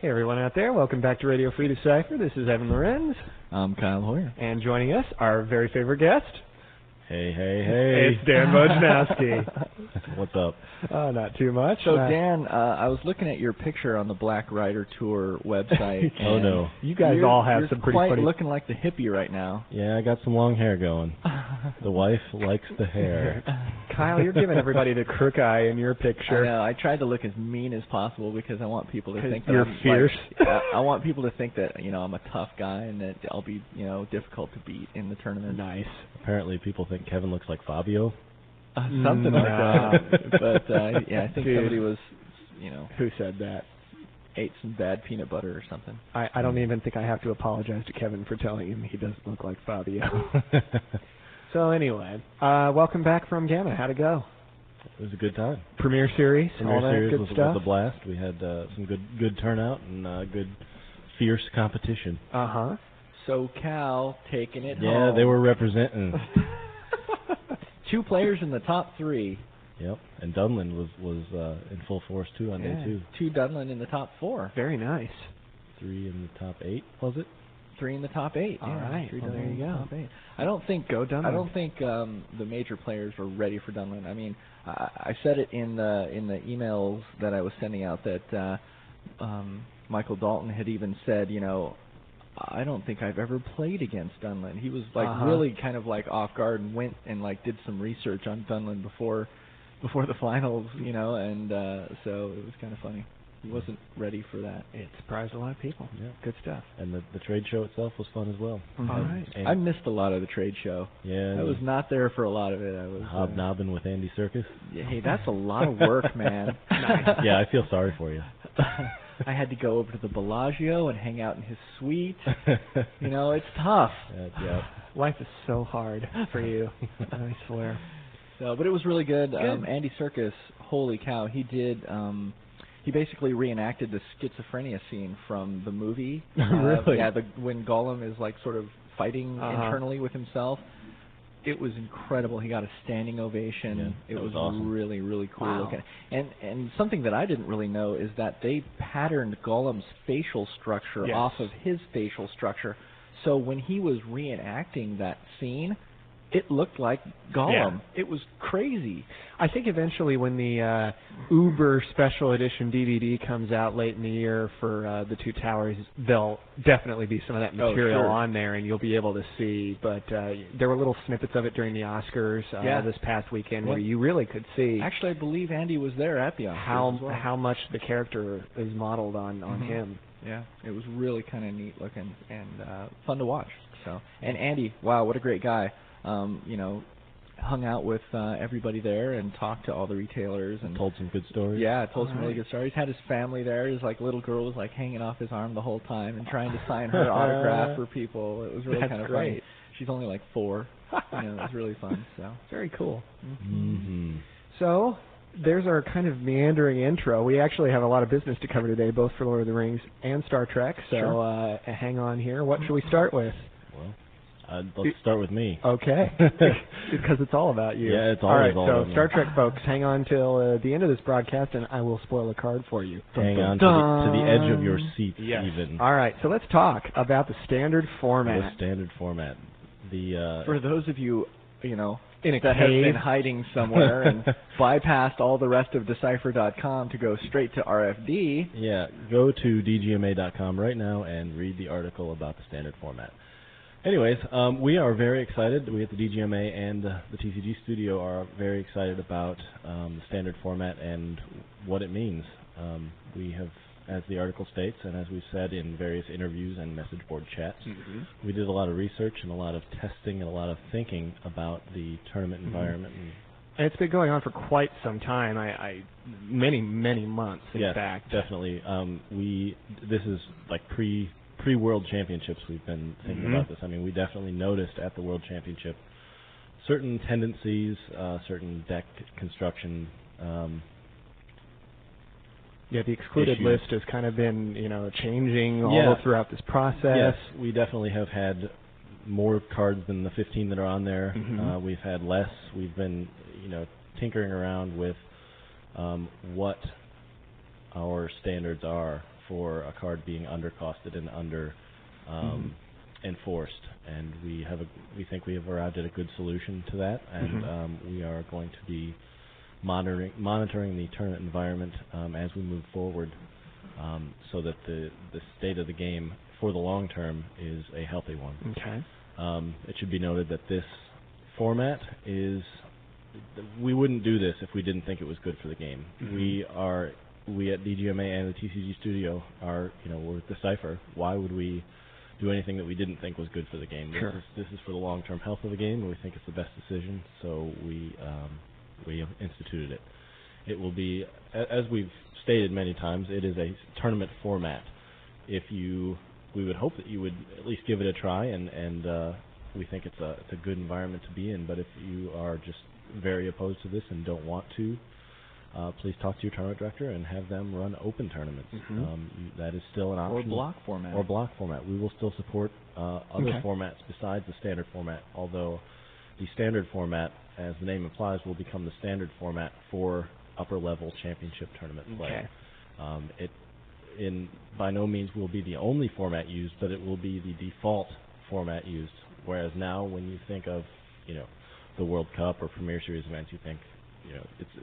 Hey everyone out there, welcome back to Radio Free Decipher. This is Evan Lorenz. I'm Kyle Hoyer. And joining us, our very favorite guest. Hey, hey, hey. It's Dan Bojanowski. What's up? Not too much. So Dan, I was looking at your picture on the Black Rider Tour website. Oh no. You guys all have some pretty funny... You're looking like the hippie right now. Yeah, I got some long hair going. The wife likes the hair. Kyle, you're giving everybody the crook eye in your picture. I know. I tried to look as mean as possible because I want people to think that you're fierce. I want people to think that I'm a tough guy and that I'll be difficult to beat in the tournament. Nice. Apparently, people think Kevin looks like Fabio. Something like that. But I think somebody was, Who said that? Ate some bad peanut butter or something. I don't even think I have to apologize to Kevin for telling him he doesn't look like Fabio. So anyway, welcome back from Gamma. How'd it go? It was a good time. Premiere series, all that good stuff. Was a blast. We had some good turnout and good fierce competition. Uh-huh. So Cal taking it home. Yeah, they were representing. 2 players in the top 3. Yep, and Dunlin was in full force too on day 2. 2 Dunlin in the top 4. Very nice. 3 in the top 8, was it? 3 in the top 8. All right. Well, there you go. Top 8. I don't think Dunlin. I don't think the major players were ready for Dunlin. I mean, I said it in the emails that I was sending out that Michael Dalton had even said, I don't think I've ever played against Dunlin. He was really kind of like off guard and went and did some research on Dunlin before the finals, and so it was kind of funny. He wasn't ready for that. It surprised a lot of people. Yeah. Good stuff. And the trade show itself was fun as well. Mm-hmm. All right. I missed a lot of the trade show. Yeah. I was not there for a lot of it. I was hobnobbing with Andy Serkis. Hey, that's a lot of work, man. Nice. Yeah, I feel sorry for you. I had to go over to the Bellagio and hang out in his suite. It's tough. Yeah. Life is so hard for you. I swear. So, but it was really good. Andy Serkis, holy cow, he did. He basically reenacted the schizophrenia scene from the movie. Really? Yeah, when Gollum is sort of fighting internally with himself. It was incredible. He got a standing ovation. Yeah, it was awesome. Really, really cool looking. And something that I didn't really know is that they patterned Gollum's facial structure off of his facial structure. So when he was reenacting that scene, it looked like Gollum. Yeah. It was crazy. I think eventually when the Uber Special Edition DVD comes out late in the year for the Two Towers, there'll definitely be some of that material on there, and you'll be able to see. But there were little snippets of it during the Oscars this past weekend where you really could see. Actually, I believe Andy was there at the Oscars how much the character is modeled on him. Yeah, it was really kind of neat looking and fun to watch. So, and Andy, wow, what a great guy. Hung out with everybody there and talked to all the retailers and told some good stories. Yeah, told some really good stories. Had his family there. His little girl was hanging off his arm the whole time and trying to sign her autograph for people. It was really kind of funny. She's only 4. It was really fun. So very cool. Mm-hmm. So there's our kind of meandering intro. We actually have a lot of business to cover today, both for Lord of the Rings and Star Trek. So hang on here. What should we start with? Well, let's start with me. Okay. Because it's all about you. Yeah, it's always all about me. Star Trek folks, hang on till the end of this broadcast, and I will spoil a card for you. Hang on to the edge of your seat, even. All right, so let's talk about the standard format. The standard format. For those of you, in a that have been hiding somewhere and bypassed all the rest of Decipher.com to go straight to RFD. Yeah, go to dgma.com right now and read the article about the standard format. Anyways, we are very excited. We at the DGMA and the TCG studio are very excited about the standard format and what it means. We have, as the article states, and as we've said in various interviews and message board chats, we did a lot of research and a lot of testing and a lot of thinking about the tournament environment. And it's been going on for quite some time, many months, in fact. Definitely. This is pre-World Championships we've been thinking about this. I mean, we definitely noticed at the World Championship certain tendencies, certain deck construction. The excluded list has kind of been, changing all throughout this process. Yes, we definitely have had more cards than the 15 that are on there. We've had less. We've been, tinkering around with what our standards are for a card being undercosted and under enforced, and we think we have arrived at a good solution to that, and we are going to be monitoring the tournament environment as we move forward, so that the state of the game for the long term is a healthy one. Okay. It should be noted that this format we wouldn't do this if we didn't think it was good for the game. We at DGMA and the TCG studio we're with Decipher. Why would we do anything that we didn't think was good for the game? Sure. This is for the long-term health of the game, and we think it's the best decision, so we instituted it. It will be, as we've stated many times, it is a tournament format. We would hope that you would at least give it a try, and we think it's a good environment to be in. But if you are just very opposed to this and don't want to, please talk to your tournament director and have them run open tournaments. That is still an option. Or block format. We will still support other formats besides the standard format, although the standard format, as the name implies, will become the standard format for upper-level championship tournament play. By no means will be the only format used, but it will be the default format used. Whereas now, when you think of the World Cup or Premier Series events, you think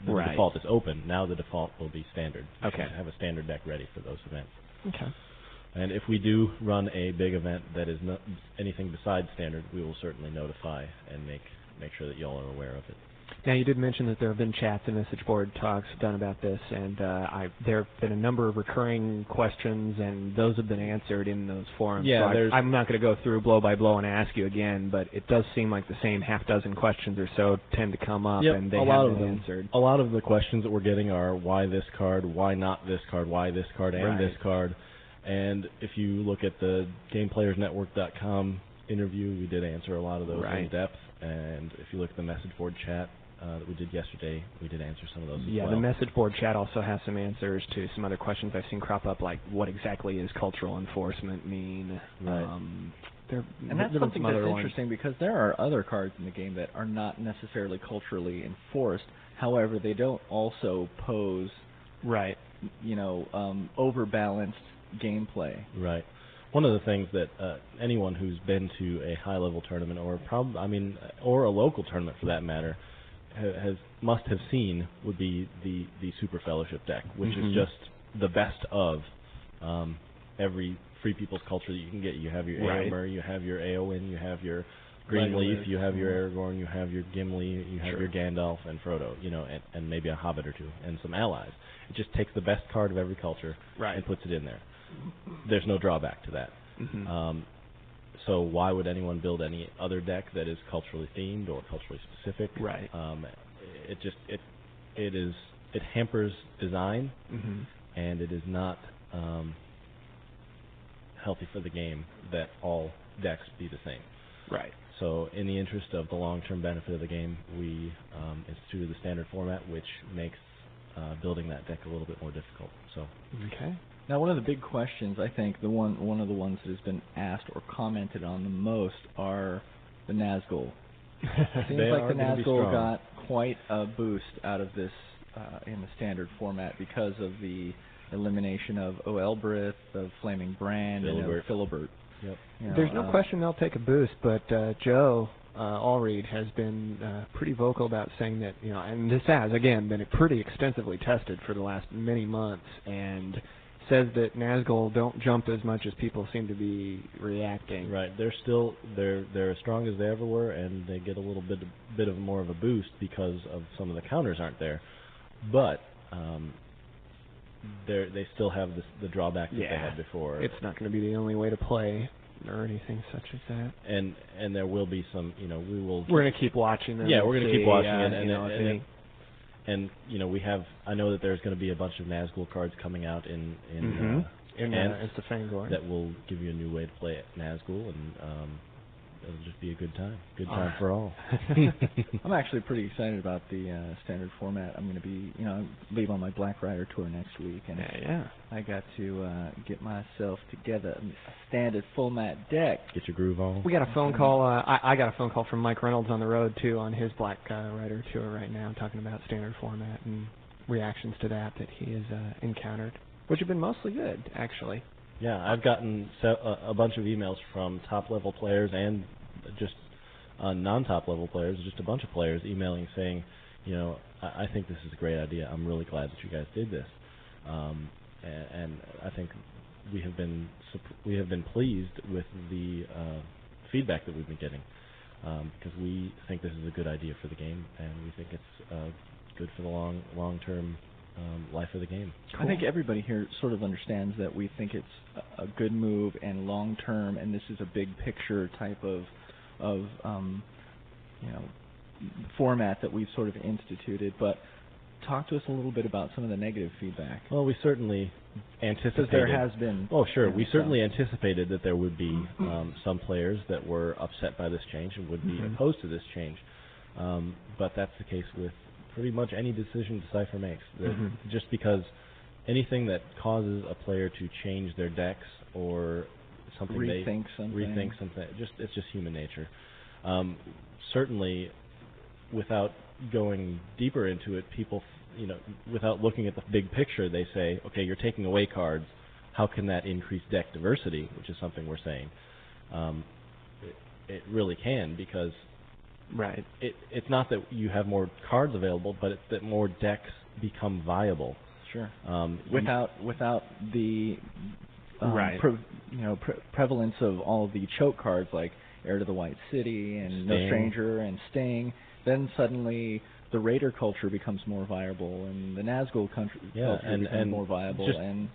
the default is open. Now the default will be standard. You should have a standard deck ready for those events. Okay. And if we do run a big event that is not anything besides standard, we will certainly notify and make sure that you all are aware of it. Now, you did mention that there have been chats and message board talks done about this, and there have been a number of recurring questions, and those have been answered in those forums. Yeah, so I'm not going to go through blow by blow and ask you again, but it does seem like the same half dozen questions or so tend to come up, and they have been answered. A lot of the questions that we're getting are why this card, why not this card, why this card and this card. And if you look at the GamePlayersNetwork.com interview, we did answer a lot of those in depth. And if you look at the message board chat that we did yesterday, we did answer some of those as well. Yeah, the message board chat also has some answers to some other questions I've seen crop up, like what exactly is cultural enforcement mean? Right. And that's something that's interesting because there are other cards in the game that are not necessarily culturally enforced. However, they don't also pose overbalanced gameplay. Right. One of the things that anyone who's been to a high-level tournament, or or a local tournament for that matter, must have seen would be the Super Fellowship deck, which is just the best of every Free People's Culture that you can get. You have your Éomer, you have your Éowyn, you have your Greenleaf, you have your Aragorn, you have your Gimli, you have your Gandalf and Frodo, and maybe a Hobbit or two, and some allies. It just takes the best card of every culture and puts it in there. There's no drawback to that. So why would anyone build any other deck that is culturally themed or culturally specific? Right. It hampers design, and it is not healthy for the game that all decks be the same. Right. So in the interest of the long-term benefit of the game, we instituted the standard format, which makes building that deck a little bit more difficult. So. Okay. Now, one of the big questions, I think, one of the ones that has been asked or commented on the most are the Nazgul. It seems like the Nazgul got quite a boost out of this in the standard format because of the elimination of O'Elbrith, of Flaming Brand, and of Philibert. Yep. There's no question they'll take a boost, but Joe Allreed has been pretty vocal about saying that, and this has, again, been pretty extensively tested for the last many months, and says that Nazgul don't jump as much as people seem to be reacting. Right. They're as strong as they ever were, and they get a little bit of more of a boost because of some of the counters aren't there. But they still have the drawback that they had before. It's not going to be the only way to play or anything such as that. And there will be some, we're going to keep watching them. Yeah, we're going to keep watching it. And we have. I know that there's going to be a bunch of Nazgul cards coming out in it's the Fangor that will give you a new way to play Nazgul, and it'll just be a good time. Good time for all. I'm actually pretty excited about the standard format. I'm going to be, leave on my Black Rider tour next week, and I got to get myself together a standard format deck. Get your groove on. We got a phone call. I got a phone call from Mike Reynolds on the road too, on his Black Rider tour right now, talking about standard format and reactions to that he has encountered. which have been mostly good, actually. Yeah, I've gotten a bunch of emails from top-level players and just non-top level players, just a bunch of players emailing saying, I think this is a great idea. I'm really glad that you guys did this, and I think we have been pleased with the feedback that we've been getting, because we think this is a good idea for the game, and we think it's good for the long-term life of the game. Cool. I think everybody here sort of understands that we think it's a good move and long-term, and this is a big picture type of format that we've sort of instituted. But talk to us a little bit about some of the negative feedback. Well, we certainly anticipated. Because there has been. Oh, sure. We certainly anticipated that there would be some players that were upset by this change and would be opposed to this change. But that's the case with pretty much any decision Decipher makes. Just because anything that causes a player to change their decks or something rethink something. It's just human nature. Certainly, without going deeper into it, people, without looking at the big picture, they say, okay, you're taking away cards. How can that increase deck diversity? Which is something we're saying. It really can, because right. It's not that you have more cards available, but it's that more decks become viable. Sure. Without the right. Prevalence of all of the choke cards like Heir to the White City and Sting. No Stranger and Sting, then suddenly the Raider culture becomes more viable, and the Nazgul culture becomes more viable, and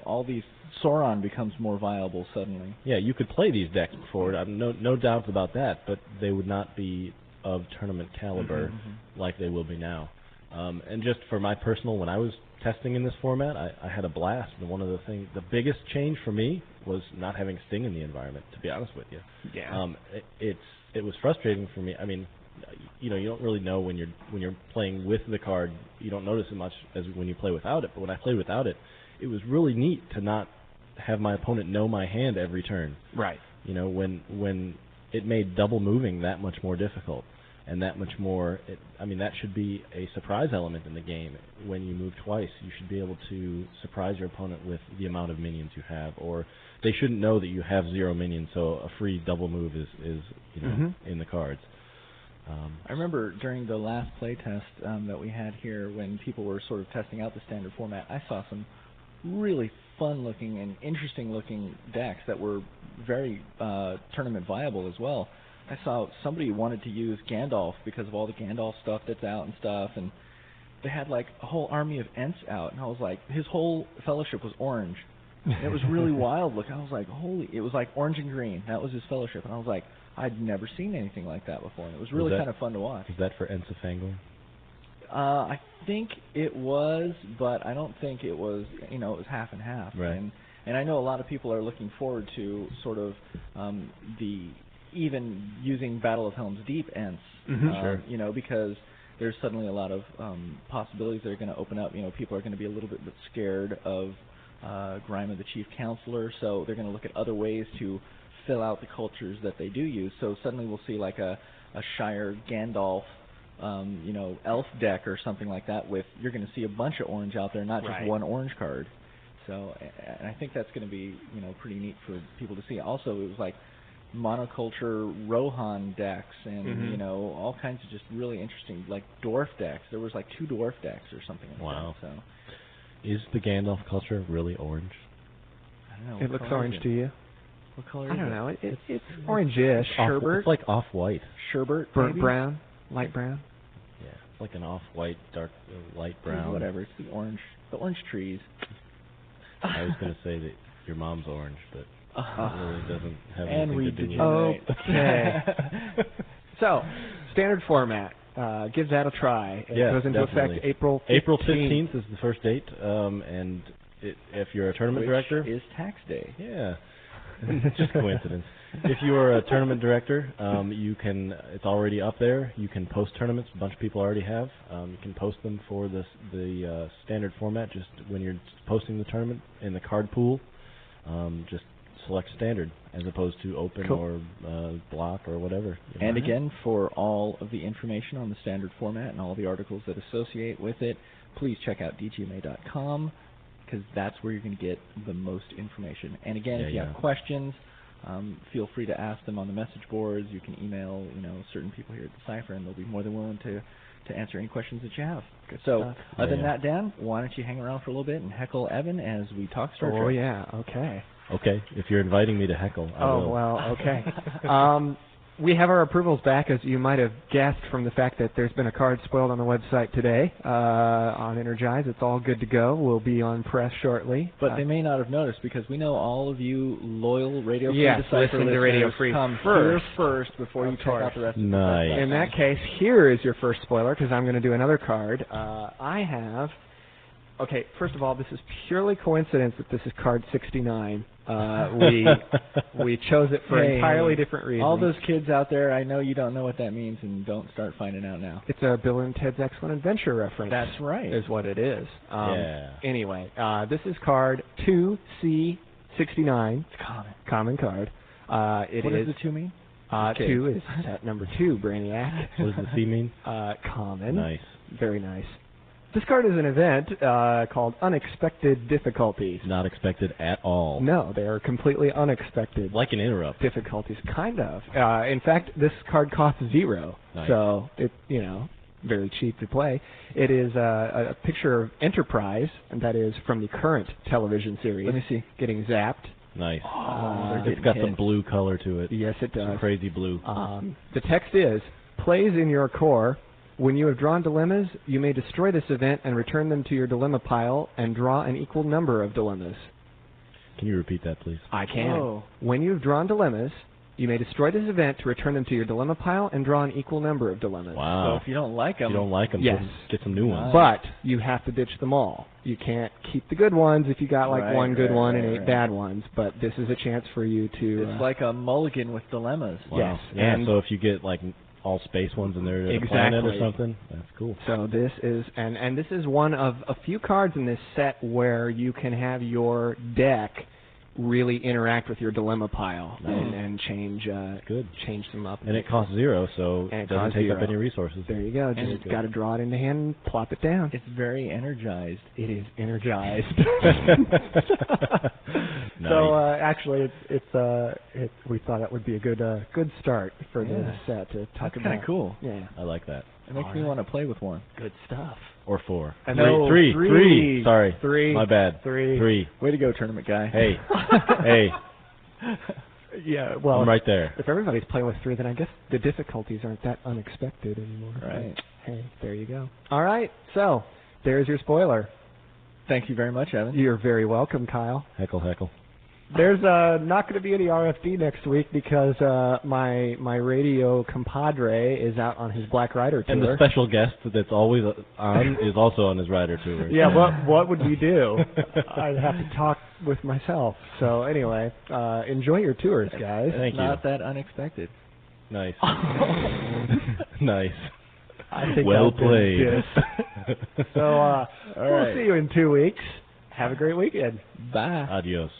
all these Sauron becomes more viable suddenly. Yeah, you could play these decks before, no doubt about that, but they would not be of tournament caliber like they will be now. And just for my personal, when I was testing in this format, I had a blast, and one of the biggest change for me was not having Sting in the environment, to be honest with you. Yeah. It was frustrating for me. I mean, you don't really know when you're playing with the card. You don't notice it much as when you play without it. But when I played without it, it was really neat to not have my opponent know my hand every turn. Right. When it made double moving that much more difficult, and that much more. That should be a surprise element in the game. When you move twice, you should be able to surprise your opponent with the amount of minions you have, or they shouldn't know that you have 0 minions, so a free double move is in the cards. I remember during the last playtest that we had here, when people were sort of testing out the standard format, I saw some really fun-looking and interesting-looking decks that were very tournament viable as well. I saw somebody wanted to use Gandalf because of all the Gandalf stuff that's out and stuff, and they had like a whole army of Ents out, and I was like, his whole fellowship was orange. And it was really wild looking. I was like, it was like orange and green. That was his fellowship, and I was like, I'd never seen anything like that before, and it was really kind of fun to watch. Is that for Ents of Fangorn? I think it was, but I don't think it was. It was half and half. Right. And I know a lot of people are looking forward to sort of even using Battle of Helm's Deep Ents. Sure. Because there's suddenly a lot of possibilities that are going to open up. People are going to be a little bit scared of Grima the Chief Counselor, so they're going to look at other ways to fill out the cultures that they do use. So suddenly we'll see like a Shire Gandalf elf deck or something like that, you're going to see a bunch of orange out there, not just one orange card. So, and I think that's going to be, pretty neat for people to see. Also, it was like monoculture Rohan decks and, all kinds of just really interesting, like dwarf decks. There was like 2 dwarf decks or something like wow. that. So, is the Gandalf culture really orange? I don't know. It looks orange to you? What color I is don't it? know. It's orange-ish. Sherbert? It's like off-white. Sherbert? Burnt brown? Light brown? Yeah, it's like an off-white, dark, light brown. Whatever. It's the orange trees. I was going to say that your mom's orange, but it really doesn't have and anything to do with it. Okay. So, standard format. Give that a try. It goes into definitely. effect April 15th. April 15th is the first date, and if you're a tournament director... is tax day. Yeah. Just coincidence. If you are a tournament director, you can. It's already up there. You can post tournaments. A bunch of people already have. You can post them for the standard format. Just when you're posting the tournament in the card pool, just select standard as opposed to open or block or whatever. And again, for all of the information on the standard format and all the articles that associate with it, please check out dgma.com. because that's where you're going to get the most information. And again, if you have yeah. questions, feel free to ask them on the message boards. You can email, certain people here at Decipher, and they'll be more than willing to answer any questions that you have. So, other than that, Dan, why don't you hang around for a little bit and heckle Evan as we talk Star Trek? Oh, yeah, okay. Okay, if you're inviting me to heckle, I will. Oh, well, okay. We have our approvals back, as you might have guessed from the fact that there's been a card spoiled on the website today on Energize. It's all good to go. We'll be on press shortly. But they may not have noticed, because we know all of you loyal Radio Free yes, Decipher listen to Radio Free come first. here first before you check out the rest of the Nice. In that case, here is your first spoiler, because I'm going to do another card. I have... Okay, first of all, this is purely coincidence that this is card 69. We chose it for entirely different reasons. All those kids out there, I know you don't know what that means, and don't start finding out now. It's a Bill and Ted's Excellent Adventure reference. That's right. Is what it is. Yeah. Anyway, this is card 2C69. It's common. Common card. What does the 2 mean? 2 is set number 2, Brainiac. What does the C mean? Common. Nice. Very nice. This card is an event called Unexpected Difficulties. Not expected at all. No, they are completely unexpected. Like an interrupt. Difficulties, kind of. In fact, this card costs 0, nice. so it very cheap to play. It is a picture of Enterprise, and that is from the current television series. Let me see. Getting zapped. Nice. It's got some blue color to it. Yes, it does. Some crazy blue. The text is, plays in your core. When you have drawn dilemmas, you may destroy this event and return them to your dilemma pile and draw an equal number of dilemmas. Can you repeat that, please? I can. Oh. When you have drawn dilemmas, you may destroy this event to return them to your dilemma pile and draw an equal number of dilemmas. Wow. So if you don't like them, yes. Get some new ones. But you have to ditch them all. You can't keep the good ones if you got like one good one and 8 bad ones. But this is a chance for you to... It's like a mulligan with dilemmas. Wow. Yes. Yeah, and so if you get like all space ones and they're exactly. a planet or something, that's cool. So this is and this is one of a few cards in this set where you can have your deck really interact with your dilemma pile and change them up. And it costs 0, so it doesn't take up any resources. There you go. Just got to draw it into hand and plop it down. It's very energized. It is energized. Nice. So actually, we thought it would be a good start for the set to talk about. That's kind of cool. Yeah, I like that. It makes me want to play with one. good stuff. Or 4. No, Three. Sorry. 3. My bad. 3. Way to go, tournament guy. Hey. Hey. Yeah, well, I'm right there. If everybody's playing with 3, then I guess the difficulties aren't that unexpected anymore. Right. Hey, there you go. All right, so there's your spoiler. Thank you very much, Evan. You're very welcome, Kyle. Heckle. There's not going to be any RFD next week because my radio compadre is out on his Black Rider tour. And the special guest that's always on is also on his rider tour. Yeah, what would we do? I'd have to talk with myself. So anyway, enjoy your tours, guys. Thank you. Not that unexpected. Nice. Nice. I think well I'll do played. this. So we'll see you in 2 weeks. Have a great weekend. Bye. Adios.